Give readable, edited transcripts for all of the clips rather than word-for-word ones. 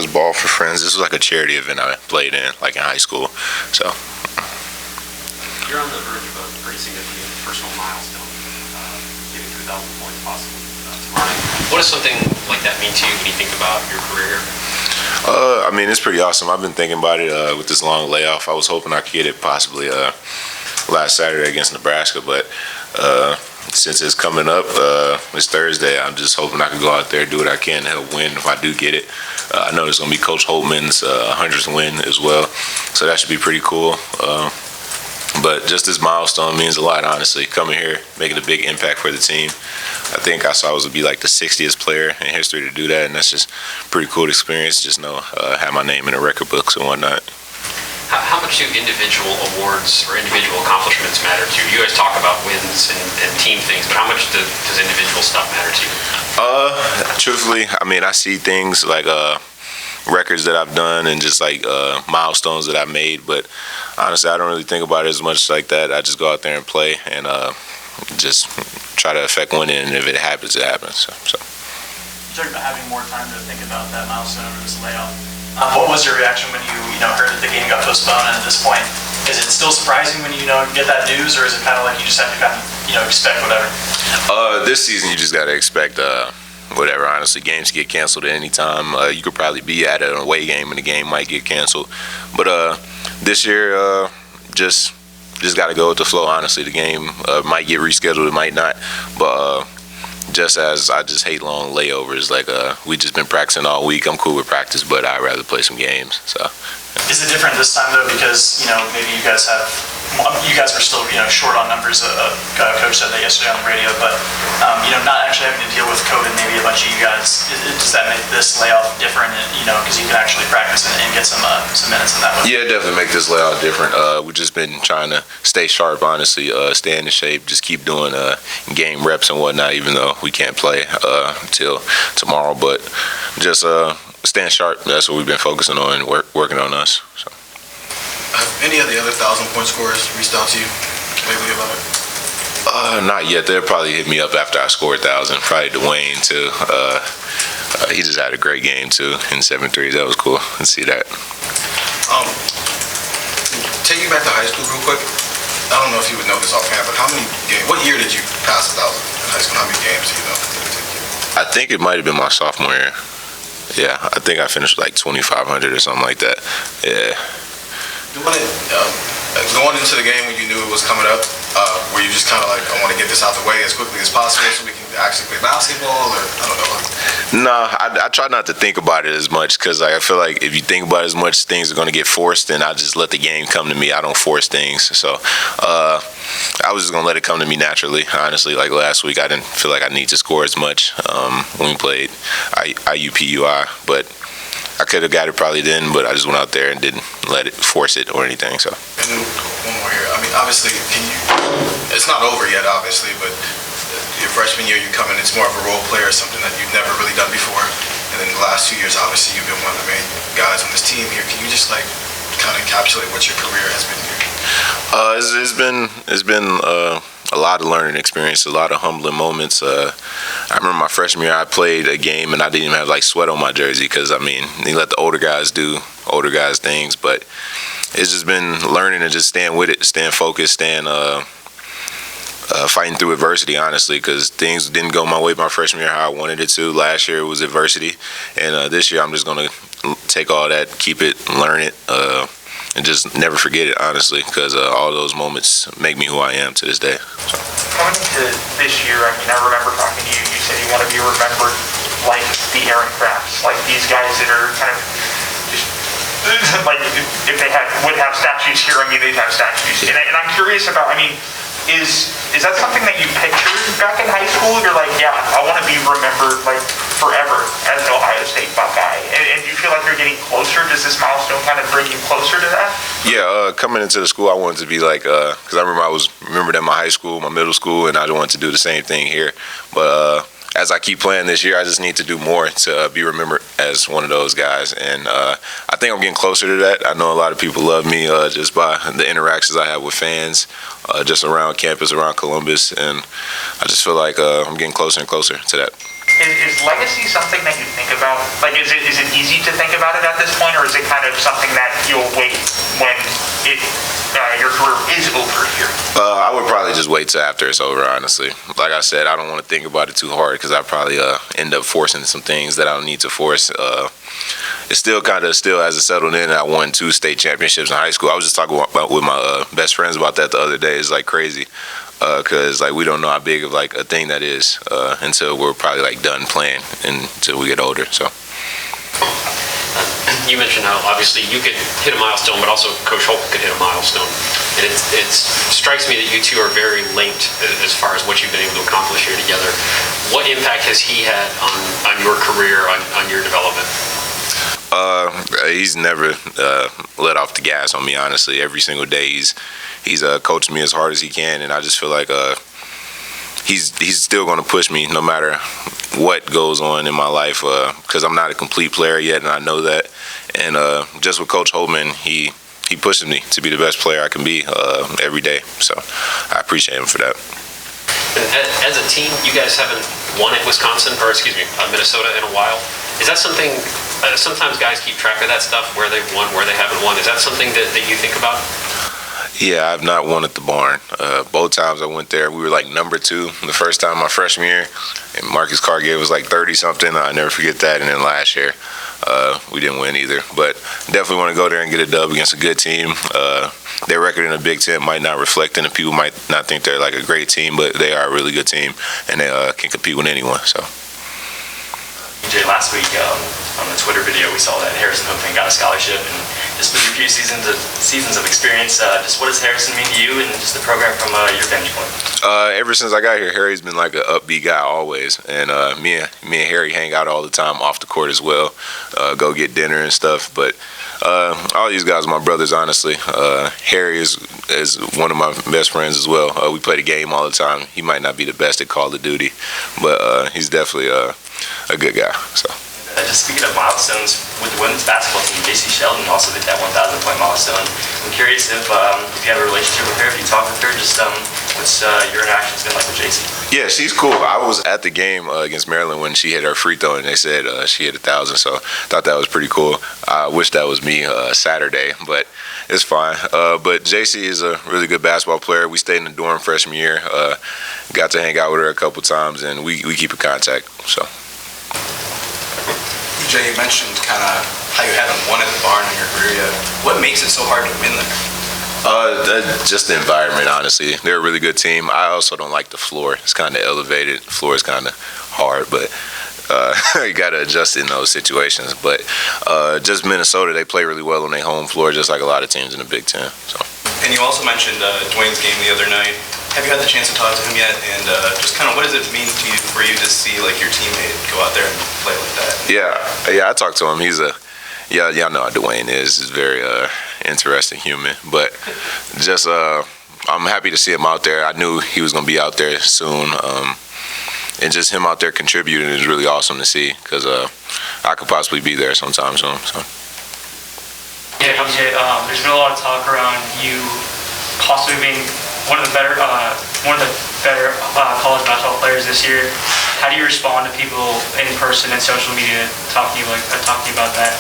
ball for friends. This was like a charity event I played in, like in high school. So you're on the verge of a pretty significant personal milestone, getting 2,000 points possibly tomorrow. What does something like that mean to you when you think about your career? I mean, it's pretty awesome. I've been thinking about it with this long layoff. I was hoping I could get it possibly last Saturday against Nebraska, but since it's coming up, it's Thursday, I'm just hoping I can go out there and do what I can to help win if I do get it. I know there's going to be Coach Holtman's 100th win as well, so that should be pretty cool. But just this milestone means a lot, honestly. Coming here, making a big impact for the team. I think I saw I was to be like the 60th player in history to do that, and that's just a pretty cool experience. Just know have my name in the record books and whatnot. How much do individual awards or individual accomplishments matter to you? You guys talk about wins and team things, but how much does individual stuff matter to you? Truthfully, I mean, I see things like records that I've done and just like milestones that I've made, but honestly, I don't really think about it as much like that. I just go out there and play and just try to affect winning, and if it happens, it happens. So. You talked about having more time to think about that milestone or this layoff. What was your reaction when you heard that the game got postponed? And at this point, is it still surprising when you get that news, or is it kind of like you just have to kind of expect whatever? This season, you just got to expect whatever. Honestly, games get canceled at any time. You could probably be at an away game and the game might get canceled. But this year, just got to go with the flow. Honestly, the game might get rescheduled, it might not. But just as I just hate long layovers, like we just been practicing all week. I'm cool with practice, but I'd rather play some games. So. Is it different this time though, because maybe you guys were still short on numbers? Coach said that yesterday on the radio, but not actually having to deal with COVID, maybe a bunch of you guys. Does that make this layoff different? Because you can actually practice and get some minutes in that way. Yeah, definitely make this layoff different. We've just been trying to stay sharp, honestly, stay in shape, just keep doing game reps and whatnot, even though we can't play until tomorrow. But just staying sharp. That's what we've been focusing on and working on us. So. Have any of the other 1,000-point scorers reached out to you lately about it? Not yet. They'll probably hit me up after I score 1,000. Probably Dwayne too. He just had a great game too in 7-3. That was cool. Let's see that. Take you back to high school real quick. I don't know if you would know this offhand, but what year did you pass 1,000 in high school? How many games do you know? I think it might have been my sophomore year. Yeah, I think I finished like 2,500 or something like that. Yeah. Going into the game when you knew it was coming up, were you just kind of like, I want to get this out the way as quickly as possible so we can actually play basketball, or I don't know? No, I try not to think about it as much because I feel like if you think about it as much, things are going to get forced, and I just let the game come to me. I don't force things. So I was just going to let it come to me naturally, honestly. Like last week, I didn't feel like I need to score as much when we played IUPUI, but I could have got it probably then, but I just went out there and didn't let it force it or anything. So. And one more here. I mean, obviously, it's not over yet, obviously, but your freshman year, you come in, it's more of a role player, something that you've never really done before. And then the last 2 years, obviously, you've been one of the main guys on this team here. Can you just kind of encapsulate what your career has been here? It's been a lot of learning experience, a lot of humbling moments. I remember my freshman year, I played a game and I didn't even have like sweat on my jersey because, I mean, they let the older guys do older guys things. But it's just been learning and just staying with it, staying focused, staying fighting through adversity, honestly, because things didn't go my way my freshman year how I wanted it to. Last year it was adversity, and this year I'm just going to take all that, keep it, learn it, and just never forget it, honestly, because all those moments make me who I am to this day. So. Coming into this year, I mean, I remember talking to you, you said you want to be remembered like the Aaron Crafts, like these guys that are kind of just, like, if they would have statues here, I mean, they'd have statues. And I'm curious about, I mean, is that something that you pictured back in high school? You're like, yeah, I want to be remembered like forever as an Ohio State Buckeye. And do you feel like you're getting closer? Does this milestone kind of bring you closer to that? Yeah, coming into the school, I wanted to be like, because I remembered in my high school, my middle school, and I wanted to do the same thing here. But as I keep playing this year, I just need to do more to be remembered as one of those guys. And I think I'm getting closer to that. I know a lot of people love me just by the interactions I have with fans, just around campus, around Columbus. And I just feel like I'm getting closer and closer to that. Is legacy something that you think about? Like, is it easy to think about it at this point, or is it kind of something that you'll wait when your career is over here? I would probably just wait till after it's over, honestly. Like I said, I don't want to think about it too hard because I probably end up forcing some things that I don't need to force. It still hasn't settled in. I won 2 state championships in high school. I was just talking with my best friends about that the other day. It's like crazy because like we don't know how big of like a thing that is until we're probably like done playing until we get older. So. You mentioned how obviously you could hit a milestone, but also Coach Holt could hit a milestone. And it strikes me that you two are very linked as far as what you've been able to accomplish here together. What impact has he had on your career, on your development? He's never let off the gas on me, honestly. Every single day he's coached me as hard as he can, and I just feel like he's still going to push me no matter what goes on in my life because I'm not a complete player yet, and I know that. And just with Coach Holtman, he pushes me to be the best player I can be every day. So I appreciate him for that. As a team, you guys haven't won at Minnesota in a while. Is that something, sometimes guys keep track of that stuff, where they've won, where they haven't won. Is that something that you think about? Yeah, I've not won at the barn. Both times I went there, we were like number 2. The first time my freshman year, and Marcus Carr gave us like 30-something. I never forget that. And then last year, we didn't win either. But definitely want to go there and get a dub against a good team. Their record in the Big Ten might not reflect, and people might not think they're like a great team, but they are a really good team, and they can compete with anyone. So. Jay, last week on the Twitter video, we saw that Harrison Hoopman got a scholarship, and just with your few seasons of experience, just what does Harrison mean to you, and just the program from your vantage point? Ever since I got here, Harry's been like an upbeat guy always, and me and Harry hang out all the time off the court as well, go get dinner and stuff. But all these guys are my brothers, honestly. Harry is one of my best friends as well. We play the game all the time. He might not be the best at Call of Duty, but he's definitely a good guy. So. Just speaking of milestones, with the women's basketball team, J.C. Sheldon also hit that 1,000-point milestone. I'm curious if you have a relationship with her, if you talk with her, just what's your interactions been like with J.C.? Yeah, she's cool. I was at the game against Maryland when she hit her free throw, and they said she hit 1,000, so I thought that was pretty cool. I wish that was me Saturday, but it's fine. But J.C. is a really good basketball player. We stayed in the dorm freshman year, got to hang out with her a couple times, and we keep in contact. So. Jay, you mentioned kind of how you haven't won at the barn in your career yet. What makes it so hard to win there? Just the environment, honestly. They're a really good team. I also don't like the floor. It's kind of elevated. The floor is kind of hard, but you got to adjust in those situations. But just Minnesota, they play really well on their home floor, just like a lot of teams in the Big Ten. So. And you also mentioned Dwayne's game the other night. Have you had the chance to talk to him yet? And just kind of what does it mean to you for you to see like your teammate go out there and play like that? Yeah, I talked to him. He's y'all know how Dwayne is. He's a very interesting human. But just I'm happy to see him out there. I knew he was going to be out there soon. And just him out there contributing is really awesome to see because I could possibly be there sometime soon. So. Yeah, DJ, there's been a lot of talk around you possibly being one of the better college basketball players this year. How do you respond to people in person and social media talking to you about that?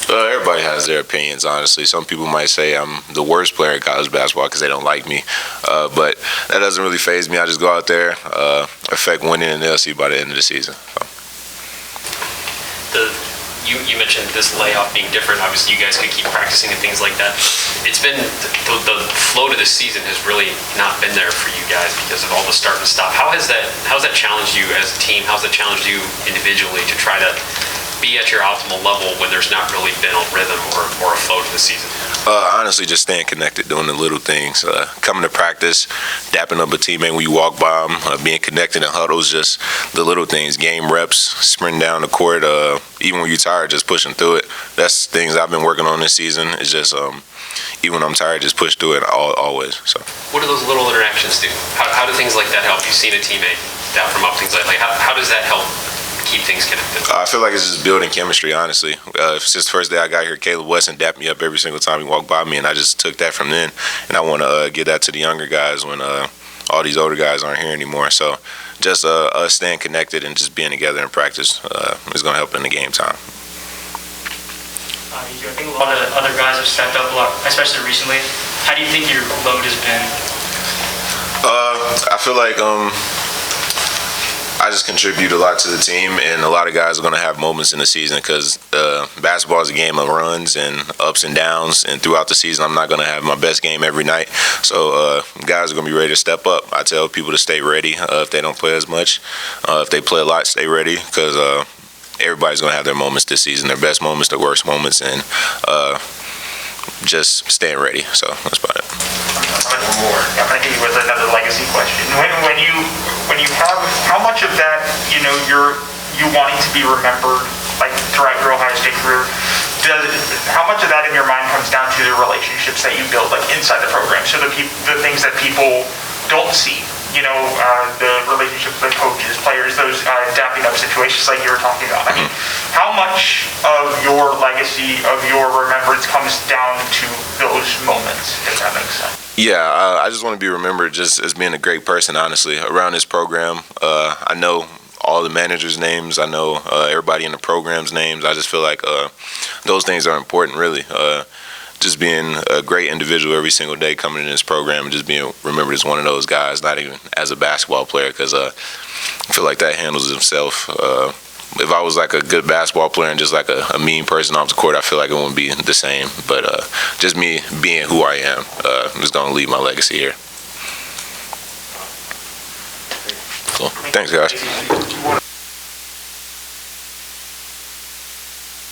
Everybody has their opinions, honestly. Some people might say I'm the worst player in college basketball because they don't like me. But that doesn't really faze me. I just go out there, affect winning, and they'll see by the end of the season. So. You mentioned this layoff being different. Obviously, you guys could keep practicing and things like that. It's been the flow to this season has really not been there for you guys because of all the start and stop. How's that challenged you as a team? How's that challenged you individually to try to be at your optimal level when there's not really been a rhythm or a flow to the season? Honestly, just staying connected, doing the little things, coming to practice, dapping up a teammate when you walk by them, being connected in huddles, just the little things, game reps, sprinting down the court, even when you're tired, just pushing through it. That's things I've been working on this season. It's just, even when I'm tired, just push through it always. So. What do those little interactions do? How do things like that help? You've seen a teammate down from up, things like how does that help keep things connected? I feel like it's just building chemistry, honestly. Since the first day I got here, Caleb Weston dapped me up every single time he walked by me, and I just took that from then. And I want to give that to the younger guys when all these older guys aren't here anymore. So just us staying connected and just being together in practice is going to help in the game time. I think a lot of other guys have stepped up a lot, especially recently. How do you think your load has been? I feel like I just contribute a lot to the team, and a lot of guys are going to have moments in the season because basketball is a game of runs and ups and downs, and throughout the season I'm not going to have my best game every night. So guys are going to be ready to step up. I tell people to stay ready if they don't play as much. If they play a lot, stay ready because everybody's going to have their moments this season, their best moments, their worst moments, and just staying ready. So that's about it. I'm going to hit you with another legacy question. When you have, how much of that, you wanting to be remembered, like throughout your Ohio State career, how much of that in your mind comes down to the relationships that you build, like inside the program? So the things that people don't see, the relationships with coaches, players, those dapping up situations like you were talking about. I mean, how much of your legacy, of your remembrance comes down to those moments, if that makes sense? Yeah, I just want to be remembered just as being a great person, honestly, around this program. I know all the managers' names. I know everybody in the program's names. I just feel like those things are important, really. Just being a great individual every single day coming in this program and just being remembered as one of those guys, not even as a basketball player, because I feel like that handles himself. If I was like a good basketball player and just like a mean person off the court, I feel like it wouldn't be the same. But just me being who I am, I'm just going to leave my legacy here. Cool. Thanks, guys.